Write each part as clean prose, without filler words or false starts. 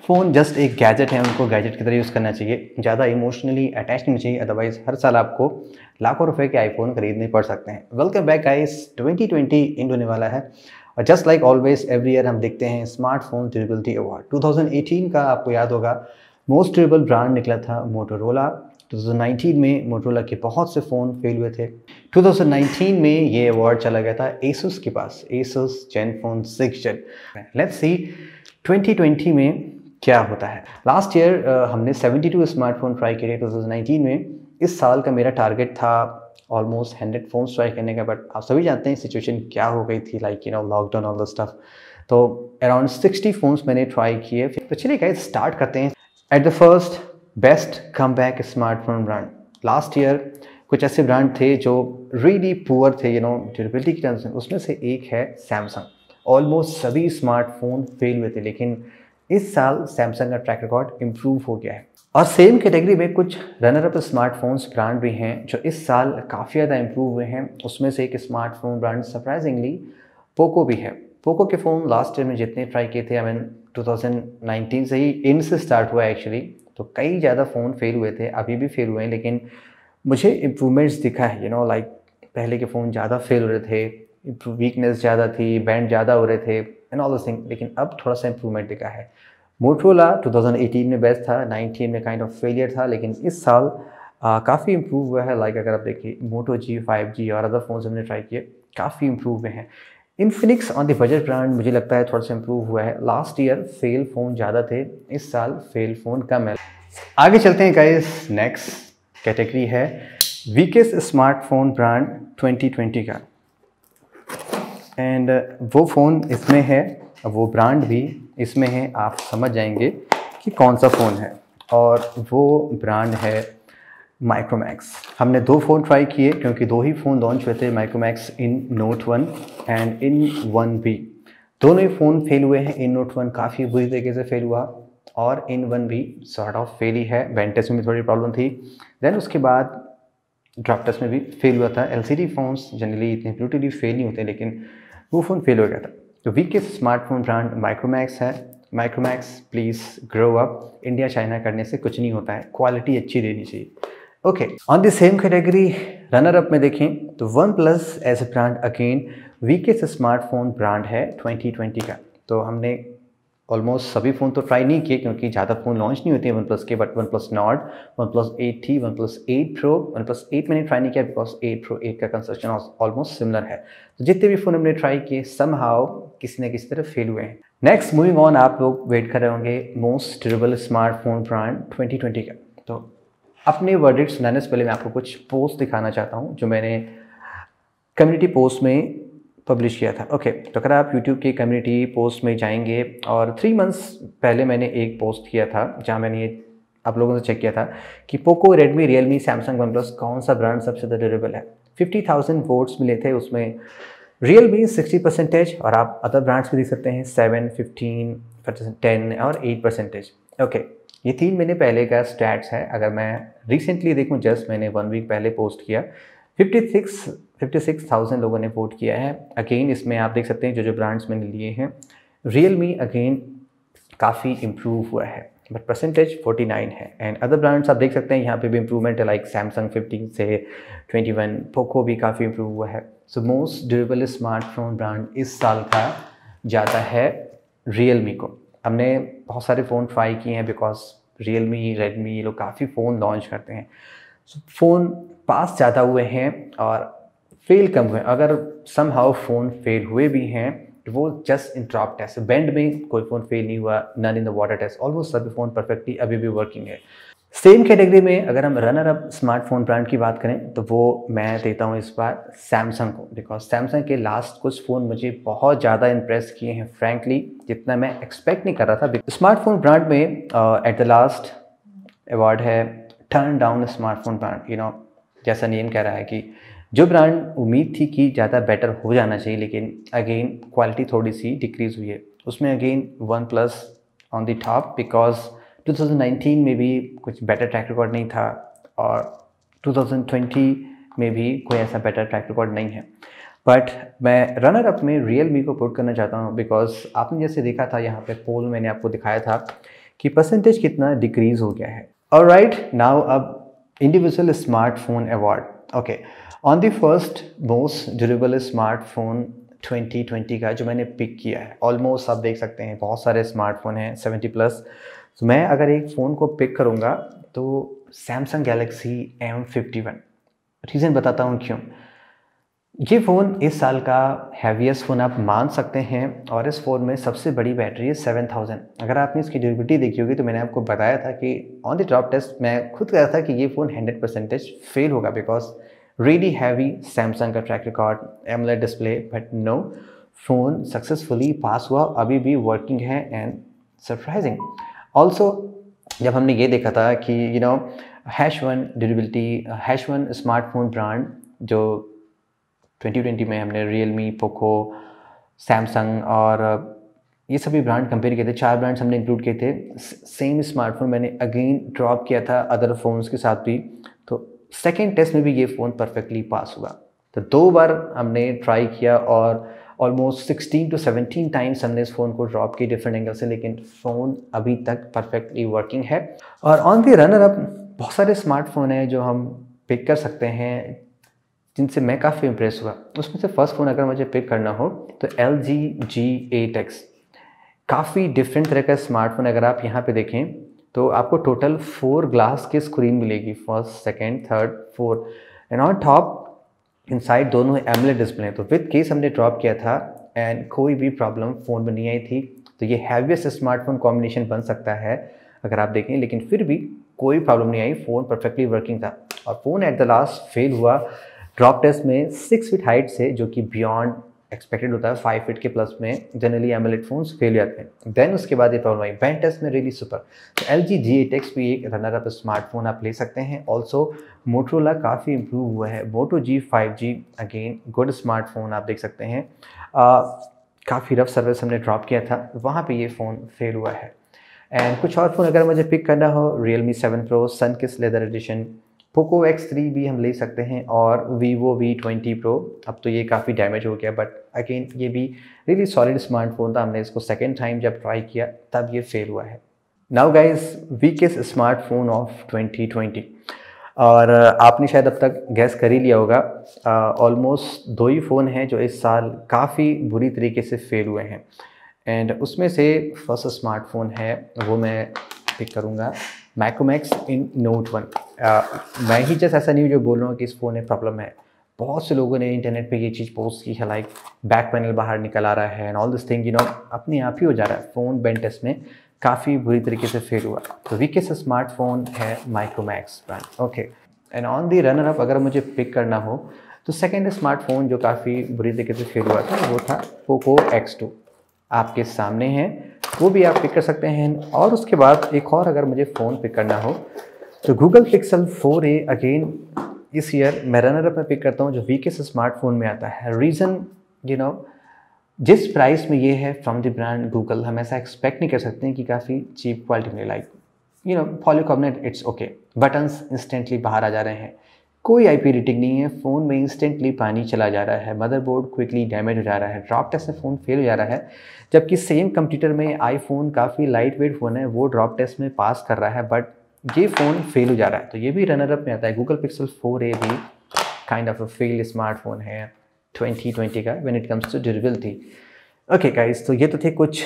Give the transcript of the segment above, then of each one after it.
Phone just एक gadget है, उनको गैजेट की तरह यूज़ करना चाहिए, ज़्यादा इमोशनली अटैच नहीं चाहिए, अदरवाइज़ हर साल आपको लाखों रुपए के आईफोन खरीदने पड़ सकते हैं। वेलकम बैक गाइस, 2020 एंड होने वाला है और just like always every year हम देखते हैं स्मार्टफोन ड्यूरेबिलिटी अवार्ड। 2018 का आपको याद होगा मोस्ट ड्यूरेबल ब्रांड निकला था मोटोरोला। 2019 में मोटोरोला के बहुत से फ़ोन फेल हुए थे। 2019 में ये अवार्ड चला गया था एसुस के पास, Asus Zenfone 6 Zen. Let's see 2020 में क्या होता है। लास्ट ईयर हमने 72 स्मार्टफोन ट्राई किए 2019 में। इस साल का मेरा टारगेट था ऑलमोस्ट 100 फोन्स ट्राई करने का, बट आप सभी जानते हैं सिचुएशन क्या हो गई थी, like lockdown all the stuff. तो अराउंड 60 फोन्स मैंने ट्राई किए। तो चलिए गाइस स्टार्ट करते हैं। At the first, best comeback smartphone brand. Last year कुछ ऐसे ब्रांड थे जो रियली पुअर थे ड्यूरेबिलिटी की टर्म्स में। उसमें से एक है सैमसंग। ऑलमोस्ट सभी स्मार्टफोन फेल हुए थे, लेकिन इस साल सैमसंग का ट्रैक रिकॉर्ड इम्प्रूव हो गया है। और सेम कैटेगरी में कुछ रनर अप स्मार्टफोन्स ब्रांड भी हैं जो इस साल काफ़ी ज़्यादा इम्प्रूव हुए हैं। उसमें से एक स्मार्टफोन ब्रांड सरप्राइजिंगली पोको भी है। पोको के फ़ोन लास्ट ईयर में जितने ट्राई किए थे, 2019 से ही इन से स्टार्ट हुआ है एक्चुअली। तो कई ज़्यादा फ़ोन फेल हुए थे, अभी भी फेल हुए हैं, लेकिन मुझे इम्प्रूवमेंट्स दिखा है। लाइक पहले के फ़ोन ज़्यादा फेल हो रहे थे, वीकनेस ज़्यादा थी, बैंड ज़्यादा हो रहे थे एंड ऑल दिस थिंग, लेकिन अब थोड़ा सा इम्प्रूवमेंट दिखा है। मोटोरोला 2018 में बेस्ट था, 19 में काइंड ऑफ फेलियर था, लेकिन इस साल काफ़ी इम्प्रूव हुआ है। लाइक अगर आप देखिए मोटो जी, 5G और अदर फोन्स हमने ट्राई किए, काफ़ी इम्प्रूव हुए हैं। Infinix on the budget brand मुझे लगता है थोड़ा सा इम्प्रूव हुआ है। लास्ट ईयर फेल फ़ोन ज़्यादा थे, इस साल फेल फ़ोन कम है। आगे चलते हैं गाइस, नेक्स्ट कैटेगरी है वीकेस्ट स्मार्टफोन ब्रांड 2020 का। एंड वो फ़ोन इसमें है, वो ब्रांड भी इसमें है, आप समझ जाएंगे कि कौन सा फ़ोन है। और वो ब्रांड है माइक्रोमैक्स। हमने 2 फ़ोन ट्राई किए क्योंकि 2 ही फ़ोन लॉन्च हुए थे, Micromax in note 1 and in 1B। दोनों ही फ़ोन फेल हुए हैं। इन नोट 1 काफ़ी बुरी तरीके से फेल हुआ और इन 1B सॉर्ट ऑफ फेल ही है। बैंड टेस्ट में भी थोड़ी प्रॉब्लम थी। देन उसके बाद ड्रॉप टेस्ट में भी फेल हुआ था। LCD फ़ोन्स जनरली इतने ब्रूटली फेल नहीं होते, लेकिन वो फ़ोन फेल हो गया था। तो वीकेस्ट स्मार्टफोन ब्रांड माइक्रोमैक्स है। Micromax please grow up. India China करने से कुछ नहीं होता है, क्वालिटी अच्छी देनी चाहिए। Okay, on the same category runner up में देखें तो OnePlus as a brand again weakest smartphone brand है 2020 का। तो हमने ऑलमोस्ट सभी फ़ोन तो ट्राई नहीं किए क्योंकि ज़्यादा फ़ोन लॉन्च नहीं होते हैं वन प्लस के, but one plus not, one plus 8 थी, one plus 8 pro. One plus 8 मैंने ट्राई नहीं किया बिकॉज 8 प्रो 8 का कंस्ट्रक्शन ऑलमोस्ट सिमिलर है। तो जितने भी फ़ोन हमने ट्राई किए समहाउ किसी न किसी तरह फेल हुए हैं। नेक्स्ट मूविंग ऑन, आप लोग वेट कर रहे होंगे मोस्ट ड्यूरेबल स्मार्टफोन ब्रांड 2020 का। तो अपने वर्डिक्ट सुनाने से पहले मैं आपको कुछ पोस्ट दिखाना चाहता हूँ जो मैंने कम्युनिटी पोस्ट में पब्लिश किया था। ओके, तो अगर आप YouTube के कम्युनिटी पोस्ट में जाएंगे और 3 मंथ्स पहले मैंने एक पोस्ट किया था जहाँ मैंने ये आप लोगों से चेक किया था कि Poco, Redmi, Realme, Samsung, one plus कौन सा ब्रांड सबसे ज़्यादा ड्यूरेबल है। 50,000 वोट्स मिले थे। उसमें रियलमी 60% और आप अदर ब्रांड्स भी देख सकते हैं 7, 15, 10 और 8%। ओके, ये 3 महीने पहले का स्टैट्स है। अगर मैं रिसेंटली देखूँ, जस्ट मैंने 1 वीक पहले पोस्ट किया, 56,000 लोगों ने वोट किया है। अगेन इसमें आप देख सकते हैं जो ब्रांड्स मैंने लिए हैं। रियलमी अगेन काफ़ी इम्प्रूव हुआ है बट परसेंटेज 49 है। एंड अदर ब्रांड्स आप देख सकते हैं यहाँ पे भी इम्प्रूवमेंट है, लाइक सैमसंग 15 से 21, पोको भी काफ़ी इम्प्रूव हुआ है। So most durable smartphone brand इस साल का जाता है रियलमी को। हमने बहुत सारे फ़ोन ट्राई किए हैं बिकॉज रियलमी, रेडमी, ये लोग काफ़ी फ़ोन लॉन्च करते हैं। सो फ़ोन पास ज़्यादा हुए हैं और फेल कम हुए। अगर समहाउ फ़ोन फेल हुए भी हैं तो वो just in drop test, bend में कोई फ़ोन फेल नहीं हुआ, none in the water test. Almost सभी फ़ोन परफेक्टली अभी भी वर्किंग है। सेम कैटेगरी में अगर हम रनर अप स्मार्टफोन ब्रांड की बात करें तो वो मैं देता हूँ इस बार सैमसंग को, बिकॉज सैमसंग के लास्ट कुछ फ़ोन मुझे बहुत ज़्यादा इंप्रेस किए हैं फ्रैंकली, जितना मैं एक्सपेक्ट नहीं कर रहा था। स्मार्टफोन ब्रांड में एट द लास्ट अवार्ड है टर्न डाउन स्मार्टफोन ब्रांड। जैसा नेम कह रहा है कि जो ब्रांड उम्मीद थी कि ज़्यादा बेटर हो जाना चाहिए, लेकिन अगेन क्वालिटी थोड़ी सी डिक्रीज़ हुई है। उसमें again one plus on the top because 2019 में भी कुछ बेटर ट्रैक रिकॉर्ड नहीं था और 2020 में भी कोई ऐसा बेटर ट्रैक रिकॉर्ड नहीं है। बट मैं रनर अप में रियलमी को पुट करना चाहता हूँ बिकॉज आपने जैसे देखा था यहाँ पे पोल मैंने आपको दिखाया था कि परसेंटेज कितना डिक्रीज हो गया है। ऑलराइट, नाउ अब individual smartphone award. Okay, on the first most durable smartphone 2020 का जो मैंने पिक किया है, ऑलमोस्ट आप देख सकते हैं बहुत सारे स्मार्टफोन हैं 70 प्लस। तो मैं अगर एक फ़ोन को पिक करूँगा तो सैमसंग गैलेक्सी M51। रीज़न बताता हूँ क्यों। ये फ़ोन इस साल का हैवीएस्ट फ़ोन आप मान सकते हैं और इस फ़ोन में सबसे बड़ी बैटरी है 7000। अगर आपने इसकी ड्यूरेबिलिटी देखी होगी तो मैंने आपको बताया था कि ऑन द ड्रॉप टेस्ट मैं खुद कह रहा था कि ये फ़ोन 100% फेल होगा बिकॉज रियली हैवी सैमसंग का track record, AMOLED display, but no, phone successfully pass हुआ, अभी भी वर्किंग है एंड सरप्राइजिंग। ऑल्सो जब हमने ये देखा था कि #1 ड्यूरेबिलिटी, #1 स्मार्टफोन ब्रांड जो 2020 में हमने रियलमी, पोको, सैमसंग और ये सभी ब्रांड कंपेयर किए थे, 4 ब्रांड्स हमने इंक्लूड किए थे। सेम स्मार्टफोन मैंने अगेन ड्रॉप किया था अदर फ़ोन्स के साथ भी, तो सेकेंड टेस्ट में भी ये फ़ोन परफेक्टली पास हुआ। तो 2 बार हमने ट्राई किया और ऑलमोस्ट 16 to 17 टाइम्स हमने इस फ़ोन को ड्रॉप किया डिफरेंट एंगल से, लेकिन फ़ोन अभी तक परफेक्टली वर्किंग है। और ऑन द रनर अप बहुत सारे स्मार्टफोन हैं जो हम पिक कर सकते हैं जिनसे मैं काफ़ी इंप्रेस हुआ। उसमें से फर्स्ट फ़ोन अगर मुझे पिक करना हो तो LG G8X, काफ़ी डिफरेंट तरह का स्मार्टफोन। अगर आप यहाँ पे देखें तो आपको टोटल 4 ग्लास की स्क्रीन मिलेगी, first, second, third, 4, and on top inside दोनों एमोलेड डिस्प्ले। तो विद केस हमने ड्रॉप किया था एंड कोई भी प्रॉब्लम फ़ोन में नहीं आई थी। तो ये हैवीएस्ट स्मार्टफोन कॉम्बिनेशन बन सकता है अगर आप देखें, लेकिन फिर भी कोई प्रॉब्लम नहीं आई, फ़ोन परफेक्टली वर्किंग था। और phone eight the last fail हुआ ड्रॉप टेस्ट में 6 फीट हाइट से, जो कि बियॉन्ड एक्सपेक्टेड होता है। 5 फीट के प्लस में जनरली एमोलेड फोन्स फेल जाते हैं। देन उसके बाद ये प्रॉब्लम आई बैंड टेस्ट में, रियली सुपर। तो LG G8X भी एक रनर अप स्मार्टफोन आप ले सकते हैं। ऑल्सो मोटरोला काफ़ी इंप्रूव हुआ है, मोटो G 5G again good smartphone आप देख सकते हैं। काफ़ी रफ सर्विस हमने ड्रॉप किया था, वहाँ पर ये फ़ोन फेल हुआ है। एंड कुछ और फ़ोन अगर मुझे पिक करना हो, Realme 7 Pro, sunkissed leather edition, Poco X3 भी हम ले सकते हैं, और Vivo V20 Pro। अब तो ये काफ़ी डैमेज हो गया, बट अगेन ये भी रियली सॉलिड स्मार्टफोन था। हमने इसको सेकेंड टाइम जब ट्राई किया तब ये फेल हुआ है। Now guys, weakest smartphone of 2020, और आपने शायद अब तक गैस कर ही लिया होगा। ऑलमोस्ट 2 ही फ़ोन हैं जो इस साल काफ़ी बुरी तरीके से फेल हुए हैं, एंड उसमें से फर्स्ट स्मार्टफोन है वो मैं पिक करूँगा, माइक्रोमैक्स इन नोट 1। मैं ही जस्ट ऐसा नहीं जो बोल रहा हूँ कि इस फ़ोन में प्रॉब्लम है। बहुत से लोगों ने इंटरनेट पे ये चीज़ पोस्ट की है, लाइक बैक पैनल बाहर निकल आ रहा है एंड ऑल दिस थिंग, अपने आप ही हो जा रहा है। फ़ोन बेंच टेस्ट में काफ़ी बुरी तरीके से फेल हुआ। तो वीकेस्ट स्मार्टफोन है Micromax brand. Okay, and on the runner up अगर मुझे पिक करना हो तो सेकेंड स्मार्टफोन जो काफ़ी बुरी तरीके से फेल हुआ था वो था पोको X2। आपके सामने है, वो भी आप पिक कर सकते हैं। और उसके बाद एक और अगर मुझे फ़ोन पिक करना हो तो गूगल पिक्सल 4a अगेन इस ईयर मैं रनर अप में पिक करता हूँ, जो वीकेस्ट स्मार्टफोन में आता है। रीज़न जिस प्राइस में ये है फ्रॉम द ब्रांड गूगल, हम ऐसा एक्सपेक्ट नहीं कर सकते हैं कि काफ़ी चीप क्वालिटी में, like polycarbonate, it's okay, buttons instantly बाहर आ जा रहे हैं, कोई IP रेटिंग नहीं है, फ़ोन में इंस्टेंटली पानी चला जा रहा है, मदरबोर्ड क्विकली डैमेज हो जा रहा है, ड्रॉप टेस्ट में फ़ोन फेल हो जा रहा है। जबकि सेम कंप्यूटर में आईफोन काफ़ी लाइट वेट फ़ोन है, वो ड्रॉप टेस्ट में पास कर रहा है, बट ये फ़ोन फेल हो जा रहा है। तो ये भी रनर अप में आता है। गूगल पिक्सल 4a भी kind of a fail smartphone है 2020 का when it comes to durability. Okay guys, तो ये तो थे कुछ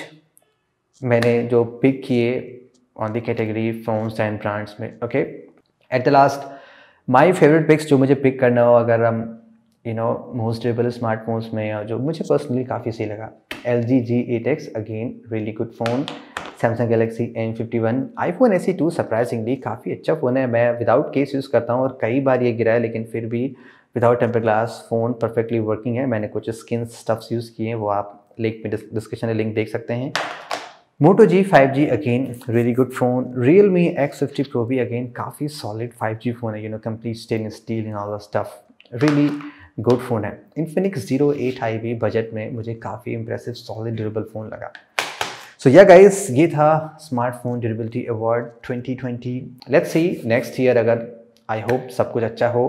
मैंने जो पिक किए on the category phones and brands में। Okay, at the last my favourite picks जो मुझे पिक करना हो, अगर हम मोस्ट ड्यूरेबल स्मार्टफोन्स में, या जो मुझे पर्सनली काफ़ी सही लगा, LG G8X again really good phone, Samsung Galaxy M51, iPhone SE2 surprisingly काफ़ी अच्छा फ़ोन है। मैं विदाउट केस यूज़ करता हूँ और कई बार ये गिरा है, लेकिन फिर भी without temper glass phone perfectly working है। मैंने कुछ स्किन स्टफ्स यूज़ किए हैं, वो आप लिंक में डिस्क्रिप्शन में लिंक देख सकते हैं। मोटो G 5G again really good phone, Realme X50 Pro भी अगेन काफ़ी सॉलिड 5G फ़ोन है, complete stainless steel and all the stuff, really good phone है। Infinix Zero 8i भी बजट में मुझे काफ़ी इंप्रेसिव सॉलिड ड्यूरेबल फ़ोन लगा। सो या गाइस, ये था smartphone durability award 2020। Let's see next year, अगर आई होप सब कुछ अच्छा हो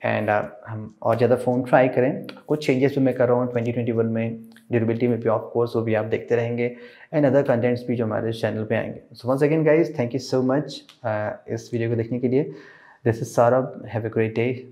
एंड हम और ज़्यादा फ़ोन ट्राई करें। कुछ चेंजेस भी मैं कर रहा हूँ 2021 में, ड्यूरेबिलिटी में भी ऑफ कोर्स वो भी आप देखते रहेंगे, एंड अदर कंटेंट्स भी जो हमारे चैनल पे आएंगे। So once again guys, thank you so much इस वीडियो को देखने के लिए। This is Saurabh, have a great day.